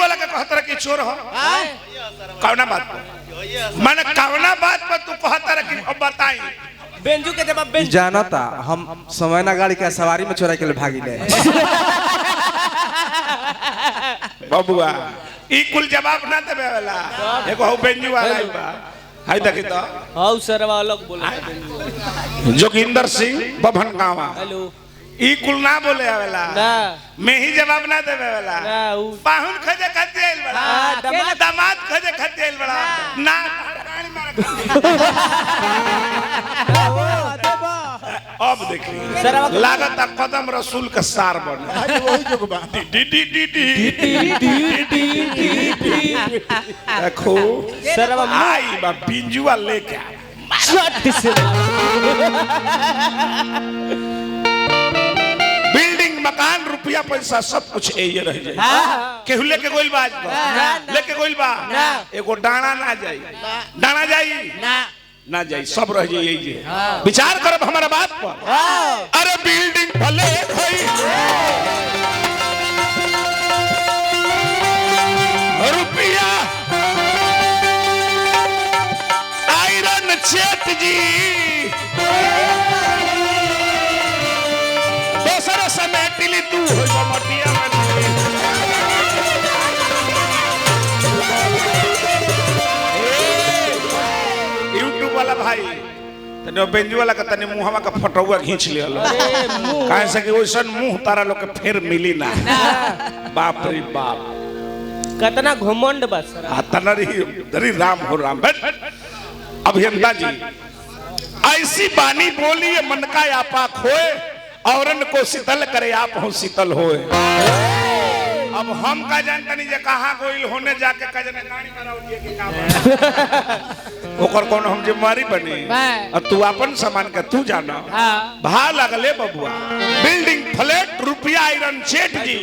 वाला के कहत रह कि चोर हो कौना बात पर माने कौना बात पर तू कहत रह कि अब बताई बेंजू के जवाब बेंजू जानता हम समय ना गाड़ी के सवारी में चोरा के ले भागी ले बबुआ ई कुल जवाब ना देबे वाला एगो हो बेंजू वाला बा हाय देखी तो हाउ सरवा अलग बोले जोगिंदर सिंह बभन गावा हेलो ई कुल ना बोले आवेला ना मैं ही जवाब ना देबे वाला ना ऊ पाहुन खजे खते आइल बड़ा दामाद खजे खते आइल बड़ा ना गाड़ी मार अब देखी लागत कदम रसूल का सार बन वही जो बा डी डी डी डी देखो सरवा आई बा बिंजुआ लेके शट से बिल्डिंग मकान रुपया पैसा सब कुछ ये रह जाए केहू लेके गोइल बा आज लेके गोइल बा एगो डाना ना जाई डाना जाई ना जाई सब रह जाई ये विचार करब हमारा बात पर अरे बिल्डिंग भले होई रुपया आयरन चेत जी दूसरा समय टिली तू हो मटिया में यूट्यूब वाला भाई तने बेंजू वाला का तने मुंहवा का फटौआ खींच लियल काहे से कि ओइसन मुंह तारा लोग के फिर मिली ना बाप रे बाप कितना घमंड बस तनरी राम हो राम अभियंता जी ऐसी बानी बोली मन का आपा खोए औरन को शीतल करे आप हो शीतल होए अब हम का जानता नहीं जे कहां गोइल होने जाके कजने गाड़ी कराउलिए के काम ओकर कोनो हम जिम्मेवारी बनी और तू अपन सामान के तू जाना भा लगले बबुआ बिल्डिंग फ्लैट रुपया आयरन सेठ जी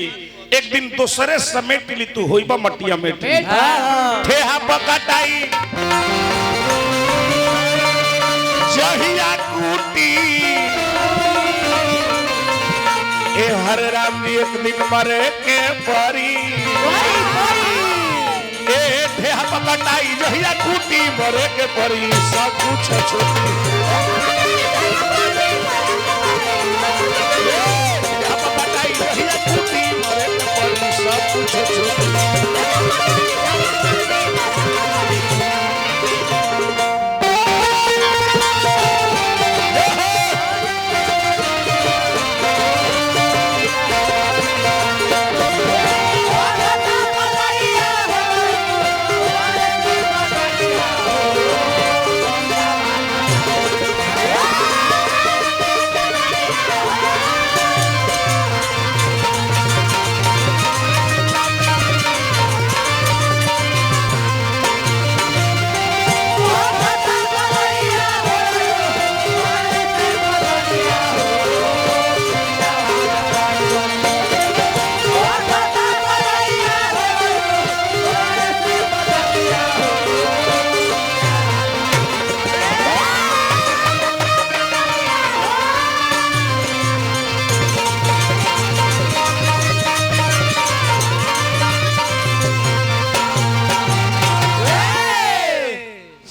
एक दिन दूसरे समेट ली तू होइबा मटिया में ठेहा पकटाई जहिया कूटी ए हर राम जी एक दिन मरे के परी ए ठेहा पकटाई जहिया कूटी मरे के परी सब कुछ छोटी ठेहा पकटाई जहिया कूटी मरे के परी सब कुछ छोटी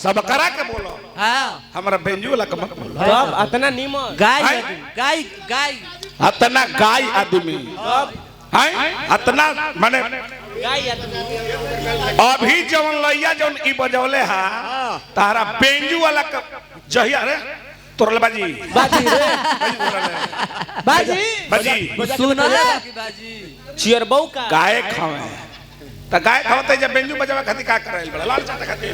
सब करा के बोलो हमारा बेंजू वाला कमक बोलो अब अतना नीमन गाय गाय गाय अतना गाय आदमी अतना माने गाय आदमी अभी जवन लइया जवन ई बजौले हा तारा बेंजू वाला जहिया रे तोरले बाजी बाजी रे बाजी बाजी सुनो बाजी चियरबौ का गाय खावे त गाय खावते जब बेंजू बजावे खाती का करैल बड़ा लाल चाटा खाती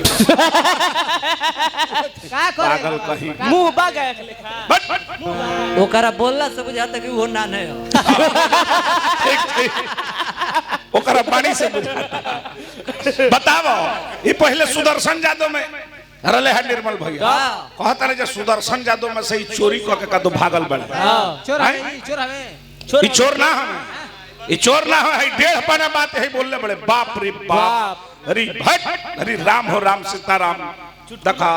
का करे पागल कहीं मुंह बा गए लेखा ओकरा बोलला से बुझाता कि वो ना नहीं ठीक ठीक ओकरा पानी से बुझाता बताओ ये पहले सुदर्शन जादव में रले है निर्मल भैया कहता रहे जे सुदर्शन जादव में से ही चोरी क के कदो भागल बड़े चोर है ई चोर ना है ये चोर ना है डेढ़ पाना बात है बोलने बड़े बाप रे बाप हरि भट हरि राम हो राम सीताराम देखा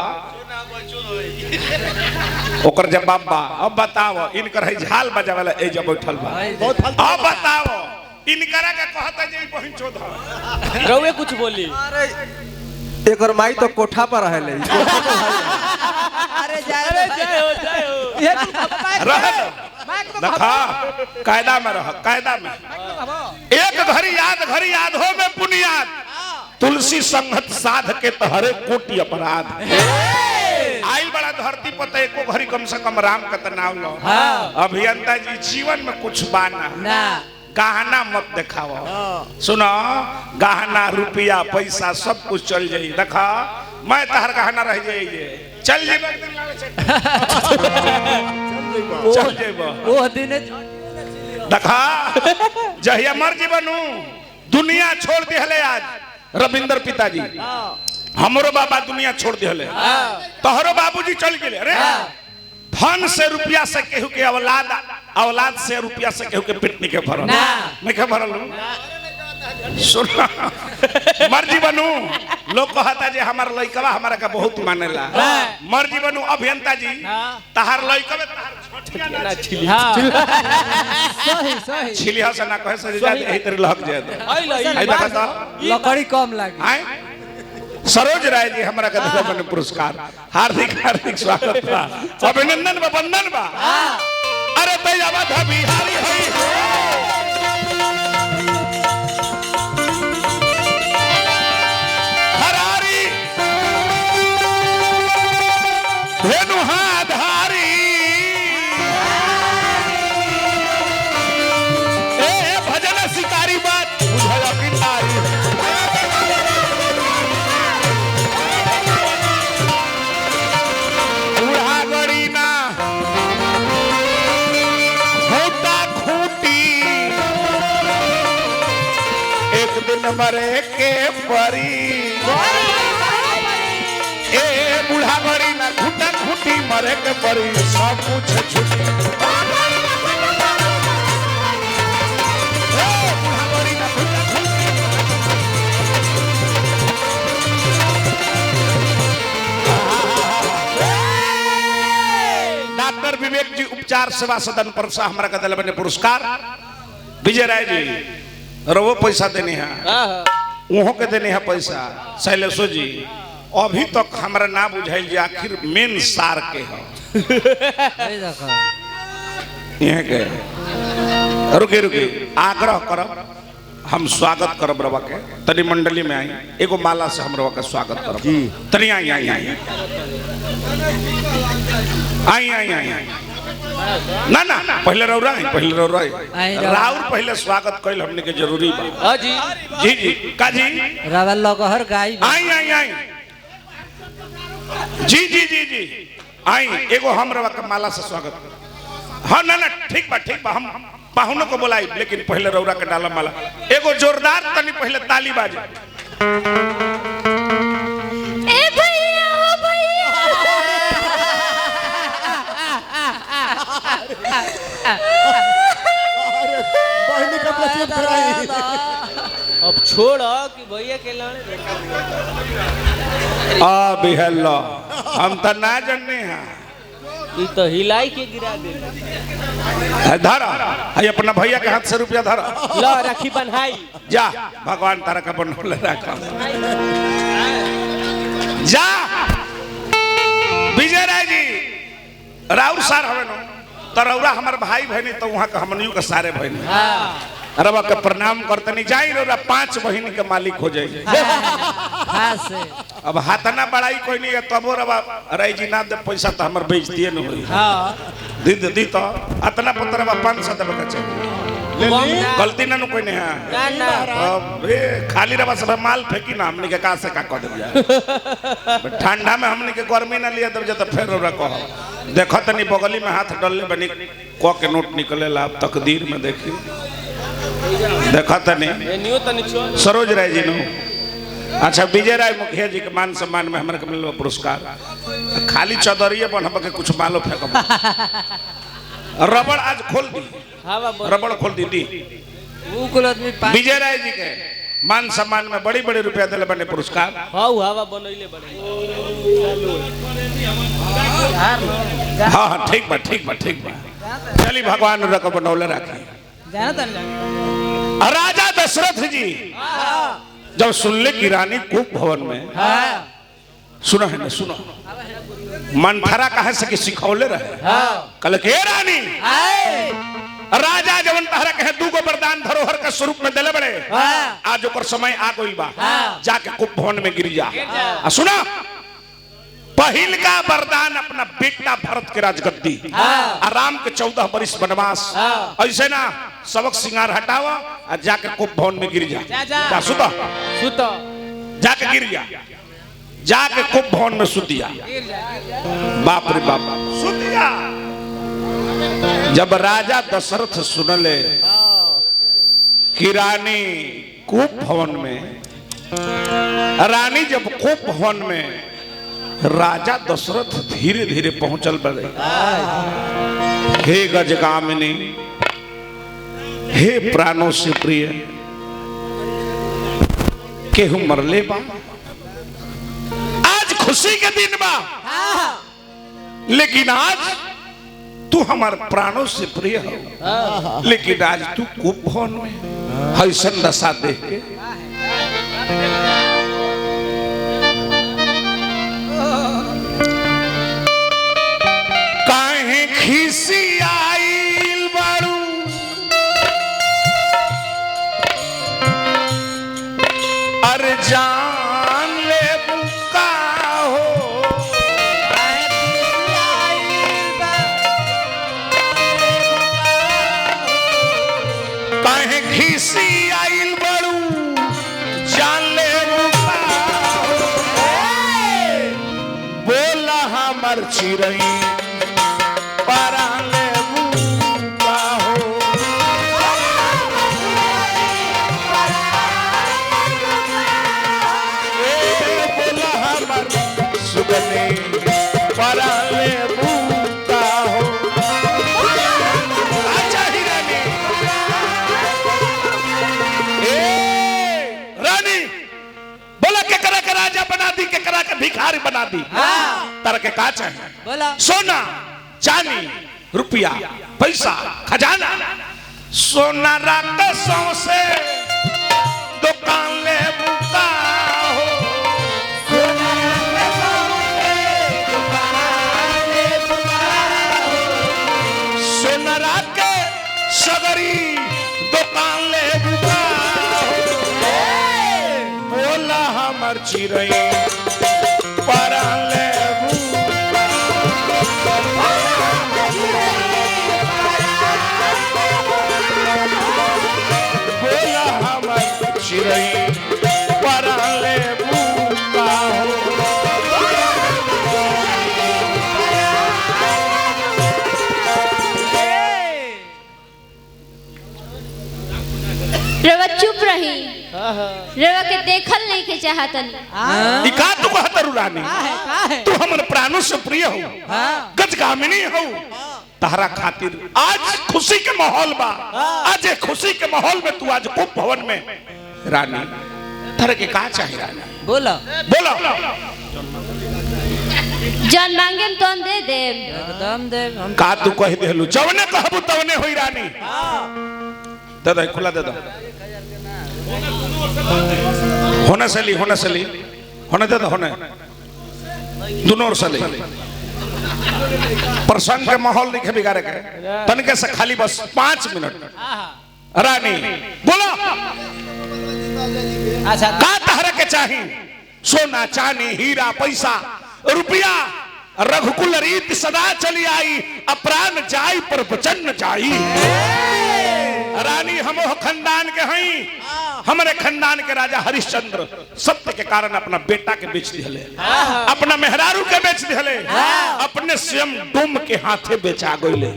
ओकर जवाब बा अब बताओ इनकर है झाल बजावेला ए जब बैठल बा अब बताओ इनकरा का कहता जे बहिन चोद है रउए कुछ बोली अरे एक और माई तो कोठा पर रहले अरे जय हो ये रह देखा कायदा में रह कायदा में एक घड़ी याद हो में पुनियाद तुलसी संगत साध के तहरे कोटि अपराध आई बड़ा धरती पर एको घड़ी कम से कम राम का नाम लो अभियंता जी जीवन में कुछ बाना ना गहना मत दिखाओ सुनो गहना रुपया पैसा सब कुछ चल जाई देखा मैं तहर गहना रह जाइए चल जेबो चल जेबो वो दिन देखा जहिया मर जीवनु दुनिया छोड़ दिहले आज रविंद्र पिताजी हमरो बाबा दुनिया छोड़ दिहले तोहरो बाबूजी चल गेले अरे धन से रुपया से केहू के औलाद से रुपया से केहू के पेट नहीं के भरल नहीं के भरल सुन मर्जी बनू लोग कहता जे हमार लइकवा हमारा का बहुत मानेला मर्जी बनू अभियंता जी तहार लइकवे तहार छठिया ना सही छिलिया से ना कहे से जाते एही तरह लहक जाए आई देखा तो लकड़ी कम लागी आए सरोज राय जी हमारा का दिला बने पुरस्कार हार्दिक स्वागत बा अभिनंदन बा वंदन बा अरे तैयाबा था बिहारी है हरारी धेनु हाधारी ए भजन शिकारी बात बुझाया पिटारी मरे के परी ए बूढ़ा बड़ी ना घुटा घुटी मरे के परी सब कुछ छुटी डॉक्टर विवेक जी उपचार सेवा सदन पर से हमारा का दिल बने पुरस्कार विजय राय जी रवो पैसा देने हैं वहाँ के देने हैं पैसा शैलेशो जी अभी तक हमारा ना बुझाइल जे आखिर मेन सार के है यहाँ के रुके आग्रह करब हम स्वागत करब रवा के तनी मंडली में आई एगो माला से हम रवा के स्वागत करब तनी आई ना पहले रौरा राउर पहले स्वागत कइल हमने के जरूरी बा हां जी जी काजी रावा लगहर गाई आई जी आई एगो हम रवा के माला से स्वागत हां ना ठीक बा हम पाहुनों को बुलाई लेकिन पहले रौरा के डाला माला एगो जोरदार तनी पहले ताली बाजे ए भैया ओ भैया बहनी का प्रतीक कराई अब छोड़ कि भैया के लाने आ बिहल्ला हम त ना जानने हैं ई तो हिलाई के गिरा दे धरा है अपना भैया के हाथ से रुपया धरा ला राखी बन्हाई जा भगवान तारा का बनौले रखा जा विजय राय जी राउर सार हवे नो तरौरा हमार भाई बहनी तो वहाँ का हमनियों के सारे बहनी रवा के प्रणाम करते नहीं जाई रौरा 5 बहनी के मालिक हो जाए अब हाथना बड़ाई कोई नहीं है तबो रवा राय जी ना दे पैसा तो हमार बेइज्जती न होई दी तो अतना पत्रवा 500 देबे के चाहिए गलती ना कोई नहीं है ना अबे खाली रवा सब माल फेंकी ना हमने के का से का कर दे जाए ठंडा में हमने के गर्मी ना लिया दे तो फिर रवा कह देखो तनी बगली में हाथ डालले बनी क के नोट निकले ला तकदीर में देखी देखा तनी एनियो तनी छोड़ सरोज राय जी नो अच्छा विजय राय मुखिया जी के मान सम्मान में हमारे को मिलल पुरस्कार खाली चौधरी बन हम के कुछ मालो फेंकब रबड़ आज खोल दी रबड़ खोल दी वो कुल आदमी विजय राय जी के मान सम्मान में बड़ी बड़ी रुपया दिले बने पुरस्कार हां हवा बनइले बड़े हाँ ठीक बा चली भगवान रख बनौले रखे जाना तन राजा दशरथ जी जब सुनले की रानी कूप भवन में सुनो है ना सुनो मंथरा कहे से कि सिखौले रहे कल के रानी राजा जवन तहरा कहे दूगो वरदान धरोहर के स्वरूप में दिले बड़े आज ओकर समय आ गइल बा जाके कूप भवन में गिर जा सुना पहिल का वरदान अपना बेटा भरत के राजगद्दी आराम के 14 वर्ष वनवास ऐसे ना सबक सिंगार हटावा और जाके कूप भवन में गिर जा सुता जाके गिर जा जाके कूप भवन में सुतिया बाप रे बाप सुतिया जब राजा दशरथ सुनले कि रानी कूप भवन में रानी जब कूप भवन में राजा दशरथ धीरे धीरे पहुंचल बड़े हे गजगामिनी हे प्राणों से प्रिय केहू मरले बा आज खुशी के दिन बा लेकिन आज तू हमारे प्राणों से प्रिय हो लेकिन आज तू कूप भवन में ऐसन दशा देख के काहे खीसी आइल बारू अरे जान ले बुका हो काहे खीसी आइल बारू जान ले बुका हो बोला हमर चिरई भिखारी बना दी तरह के का चाहिए सोना चांदी रुपया पैसा खजाना सोना रात सौसे दुकान ले बुका हो सोना रात सगरी दुकान ले बुका हो बोला हमर चिरई चुप रही रेवा के देखल नहीं के चाहतन इका तू कहतरू रानी तू हमर प्राणों से प्रिय हो गजगामिनी हो तहरा खातिर आज खुशी के माहौल बा आज खुशी के माहौल में तू आज कूप भवन में रानी तरह के का चाहिए रानी बोला बोला जान मांगे तो हम दे दे एकदम दे हम का तू कह देलू जवने कहबू तवने होई रानी दादा खुला दे दो होना सली होने दे दो होने दोनों ओर सली प्रसंग के माहौल लिखे बिगाड़े के तनके से खाली बस 5 मिनट रानी बोलो अच्छा का तहरा के चाहिए सोना चांदी हीरा पैसा रुपया रघुकुल रीत सदा चली आई अप्राण जाई पर वचन जाई रानी हम खानदान के हई हमारे खानदान के राजा हरिश्चंद्र सत्य के कारण अपना बेटा के बेच दिले अपना मेहरारू के बेच दिले अपने स्वयं डूम के हाथे बेचा गइले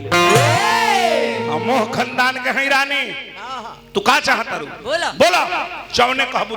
हम खानदान के हई रानी तू का चाहता रू बोला बोला चौने कहबू